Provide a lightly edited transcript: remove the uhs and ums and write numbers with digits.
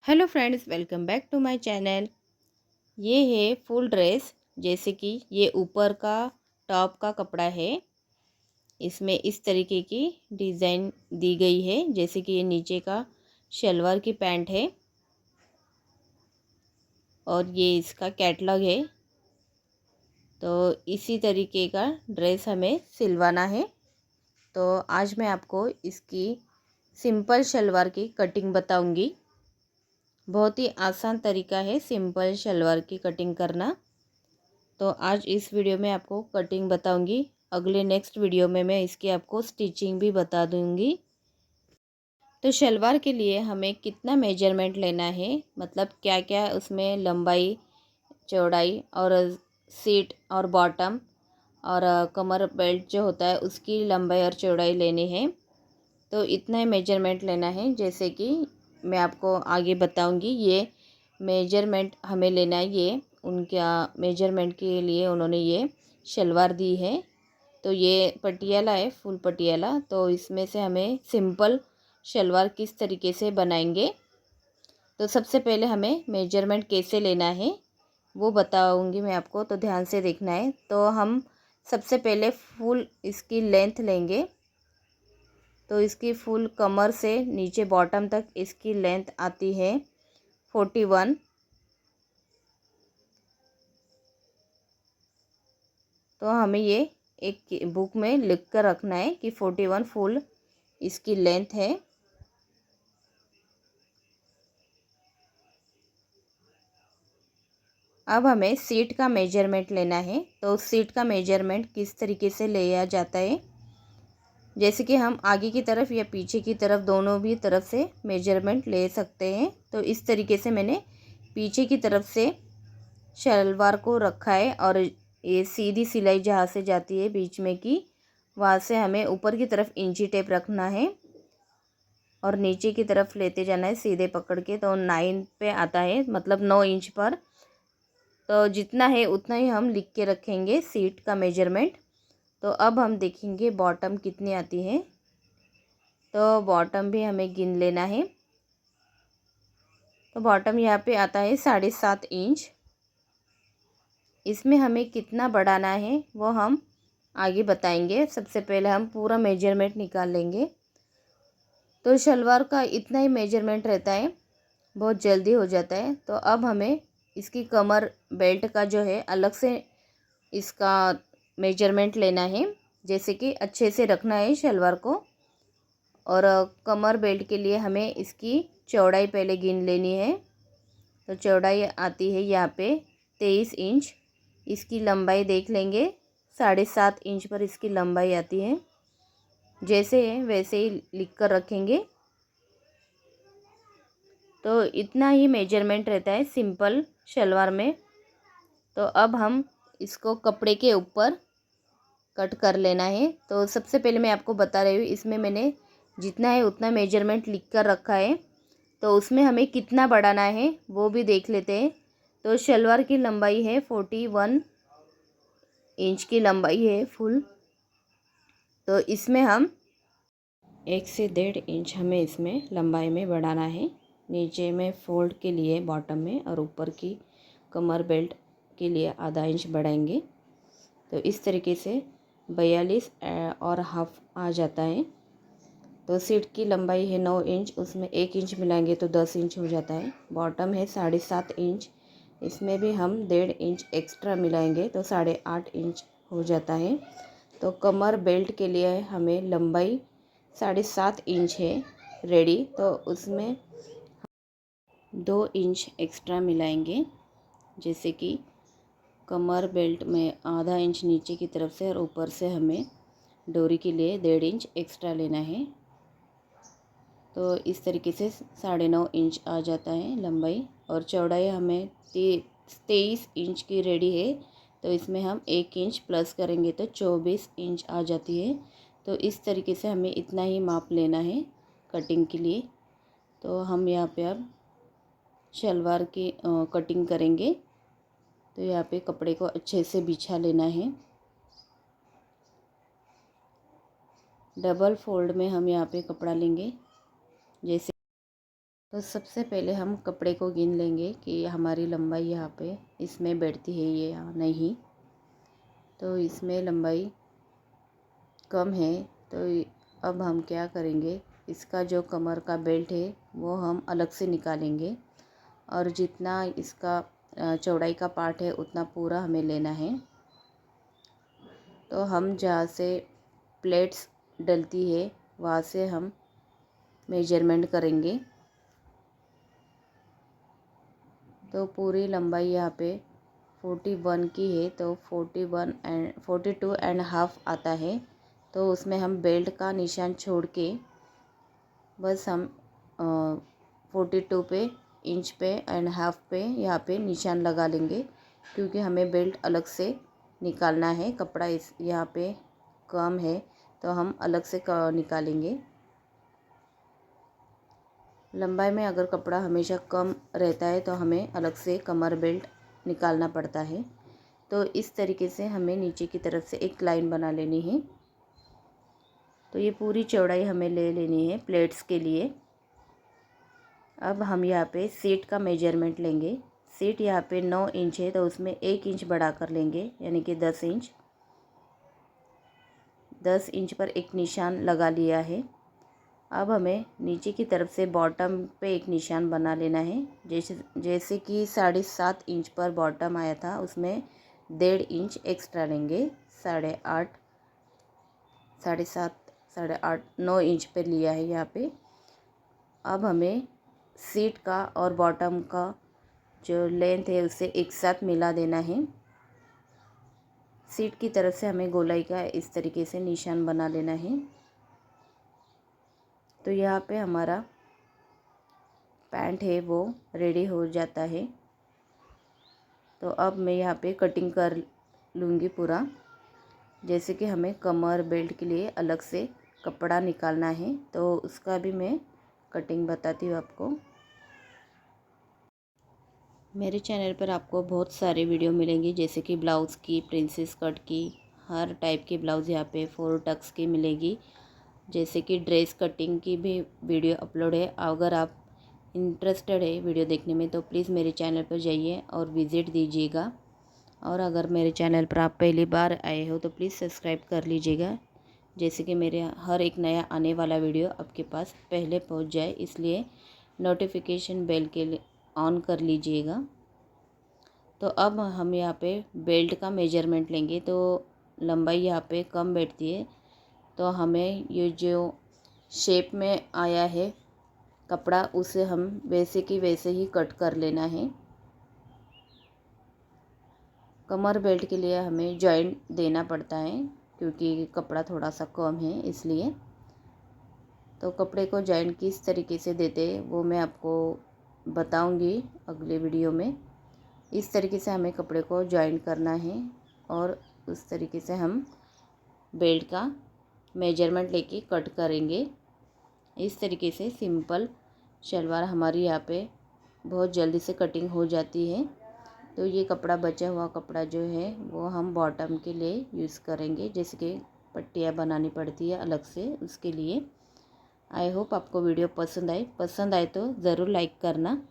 Hello friends, welcome back to my channel. ये है full dress. जैसे कि ये ऊपर का टॉप का कपड़ा है। इसमें इस तरीके की डिज़ाइन दी गई है। जैसे कि ये नीचे का शलवार की पैंट है और ये इसका कैटलॉग है। तो इसी तरीके का ड्रेस हमें सिलवाना है। तो आज मैं आपको इसकी सिंपल शलवार की कटिंग बताऊंगी। बहुत ही आसान तरीका है सिंपल शलवार की कटिंग करना। तो आज इस वीडियो में आपको कटिंग बताऊंगी। अगले नेक्स्ट वीडियो में मैं इसकी आपको स्टिचिंग भी बता दूंगी। तो शलवार के लिए हमें कितना मेजरमेंट लेना है, मतलब क्या क्या उसमें लंबाई, चौड़ाई और सीट और बॉटम और कमर बेल्ट जो होता है उसकी लंबाई और चौड़ाई लेनी है। तो इतना ही मेजरमेंट लेना है। जैसे कि मैं आपको आगे बताऊंगी। ये मेजरमेंट हमें लेना है। ये उनका मेजरमेंट के लिए उन्होंने ये शलवार दी है। तो ये पटियाला है, फुल पटियाला। तो इसमें से हमें सिंपल शलवार किस तरीके से बनाएंगे, तो सबसे पहले हमें मेजरमेंट कैसे लेना है वो बताऊंगी मैं आपको। तो ध्यान से देखना है। तो हम सबसे पहले फुल इसकी लेंथ लेंगे। तो इसकी फुल कमर से नीचे बॉटम तक इसकी लेंथ आती है 41। तो हमें ये एक बुक में लिख कर रखना है कि 41 फुल इसकी लेंथ है। अब हमें सीट का मेजरमेंट लेना है। तो सीट का मेजरमेंट किस तरीके से लिया जाता है, जैसे कि हम आगे की तरफ या पीछे की तरफ दोनों भी तरफ से मेजरमेंट ले सकते हैं। तो इस तरीके से मैंने पीछे की तरफ से शलवार को रखा है और ये सीधी सिलाई जहाँ से जाती है बीच में की, वहाँ से हमें ऊपर की तरफ इंची टेप रखना है और नीचे की तरफ लेते जाना है सीधे पकड़ के। तो 9 पे आता है, मतलब 9 इंच पर। तो जितना है उतना ही हम लिख के रखेंगे सीट का मेजरमेंट। तो अब हम देखेंगे बॉटम कितनी आती है। तो बॉटम भी हमें गिन लेना है। तो बॉटम यहाँ पे आता है 7.5 इंच। इसमें हमें कितना बढ़ाना है वो हम आगे बताएंगे। सबसे पहले हम पूरा मेजरमेंट निकाल लेंगे। तो शलवार का इतना ही मेजरमेंट रहता है, बहुत जल्दी हो जाता है। तो अब हमें इसकी कमर बेल्ट का जो है अलग से इसका मेजरमेंट लेना है। जैसे कि अच्छे से रखना है शलवार को। और कमर बेल्ट के लिए हमें इसकी चौड़ाई पहले गिन लेनी है। तो चौड़ाई आती है यहाँ पे 23 इंच। इसकी लंबाई देख लेंगे, 7.5 इंच पर इसकी लंबाई आती है। जैसे है वैसे ही लिख कर रखेंगे। तो इतना ही मेजरमेंट रहता है सिंपल शलवार में। तो अब हम इसको कपड़े के ऊपर कट कर लेना है। तो सबसे पहले मैं आपको बता रही हूँ, इसमें मैंने जितना है उतना मेजरमेंट लिख कर रखा है। तो उसमें हमें कितना बढ़ाना है वो भी देख लेते हैं। तो शलवार की लंबाई है 41 इंच की लंबाई है फुल। तो इसमें हम 1 से 1.5 इंच हमें इसमें लंबाई में बढ़ाना है। नीचे में फोल्ड के लिए बॉटम में और ऊपर की कमर बेल्ट के लिए आधा इंच बढ़ाएंगे। तो इस तरीके से 42 और हाफ आ जाता है। तो सीट की लंबाई है 9 इंच, उसमें 1 इंच मिलाएंगे तो 10 इंच हो जाता है। बॉटम है 7.5 इंच, इसमें भी हम 1.5 इंच एक्स्ट्रा मिलाएंगे तो 8.5 इंच हो जाता है। तो कमर बेल्ट के लिए हमें लंबाई 7.5 इंच है रेडी। तो उसमें 2 इंच एक्स्ट्रा मिलाएंगे। जैसे कि कमर बेल्ट में आधा इंच नीचे की तरफ से और ऊपर से हमें डोरी के लिए 1.5 इंच एक्स्ट्रा लेना है। तो इस तरीके से 9.5 इंच आ जाता है लंबाई। और चौड़ाई हमें 23 इंच की रेडी है। तो इसमें हम 1 इंच प्लस करेंगे तो 24 इंच आ जाती है। तो इस तरीके से हमें इतना ही माप लेना है कटिंग के लिए। तो हम यहाँ पे अब शलवार की कटिंग करेंगे। तो यहाँ पे कपड़े को अच्छे से बिछा लेना है। डबल फोल्ड में हम यहाँ पे कपड़ा लेंगे। जैसे तो सबसे पहले हम कपड़े को गिन लेंगे कि हमारी लंबाई यहाँ पे इसमें बैठती है ये या नहीं। तो इसमें लंबाई कम है, तो अब हम क्या करेंगे, इसका जो कमर का बेल्ट है वो हम अलग से निकालेंगे और जितना इसका चौड़ाई का पार्ट है उतना पूरा हमें लेना है। तो हम जहाँ से प्लेट्स डलती है वहाँ से हम मेजरमेंट करेंगे। तो पूरी लंबाई यहाँ पे 41 की है, तो 42.5 आता है। तो उसमें हम बेल्ट का निशान छोड़ के बस हम 42 पे इंच पे एंड हाफ पे यहाँ पे निशान लगा लेंगे, क्योंकि हमें बेल्ट अलग से निकालना है। कपड़ा इस यहाँ पे कम है तो हम अलग से निकालेंगे। लंबाई में अगर कपड़ा हमेशा कम रहता है तो हमें अलग से कमर बेल्ट निकालना पड़ता है। तो इस तरीके से हमें नीचे की तरफ से एक लाइन बना लेनी है। तो ये पूरी चौड़ाई हमें ले लेनी है प्लेट्स के लिए। अब हम यहाँ पे सीट का मेजरमेंट लेंगे। सीट यहाँ पे 9 इंच है, तो उसमें 1 इंच बढ़ा कर लेंगे, यानी कि 10 इंच। 10 इंच पर एक निशान लगा लिया है। अब हमें नीचे की तरफ से बॉटम पे एक निशान बना लेना है। जैसे कि 7.5 इंच पर बॉटम आया था, उसमें 1.5 इंच एक्स्ट्रा लेंगे। 8.5 7.5 8.5 9 इंच पर लिया है यहाँ पे। अब हमें सीट का और बॉटम का जो लेंथ है उसे एक साथ मिला देना है। सीट की तरफ से हमें गोलाई का इस तरीके से निशान बना लेना है। तो यहाँ पे हमारा पैंट है वो रेडी हो जाता है। तो अब मैं यहाँ पे कटिंग कर लूँगी पूरा। जैसे कि हमें कमर बेल्ट के लिए अलग से कपड़ा निकालना है, तो उसका भी मैं कटिंग बताती हूँ आपको। मेरे चैनल पर आपको बहुत सारे वीडियो मिलेंगी, जैसे कि ब्लाउज़ की, प्रिंसेस कट की, हर टाइप की ब्लाउज़ यहाँ पे 4 टक्स की मिलेगी। जैसे कि ड्रेस कटिंग की भी वीडियो अपलोड है। अगर आप इंटरेस्टेड है वीडियो देखने में तो प्लीज़ मेरे चैनल पर जाइए और विज़िट दीजिएगा। और अगर मेरे चैनल पर आप पहली बार आए हो तो प्लीज़ सब्सक्राइब कर लीजिएगा, जैसे कि मेरे हर एक नया आने वाला वीडियो आपके पास पहले पहुंच जाए, इसलिए नोटिफिकेशन बेल के लिए ऑन कर लीजिएगा। तो अब हम यहाँ पे बेल्ट का मेजरमेंट लेंगे। तो लंबाई यहाँ पे कम बैठती है, तो हमें ये जो शेप में आया है कपड़ा उसे हम वैसे की वैसे ही कट कर लेना है। कमर बेल्ट के लिए हमें जॉइंट देना पड़ता है, क्योंकि कपड़ा थोड़ा सा कम है इसलिए। तो कपड़े को जॉइंट किस तरीके से देते हैं वो मैं आपको बताऊंगी अगले वीडियो में। इस तरीके से हमें कपड़े को जॉइंट करना है और उस तरीके से हम बेल्ट का मेजरमेंट लेके कट करेंगे। इस तरीके से सिंपल शलवार हमारी यहाँ पे बहुत जल्दी से कटिंग हो जाती है। तो ये कपड़ा बचा हुआ कपड़ा जो है वो हम बॉटम के लिए यूज़ करेंगे, जैसे कि पट्टियाँ बनानी पड़ती है अलग से, उसके लिए। आई होप आपको वीडियो पसंद आए तो ज़रूर लाइक करना।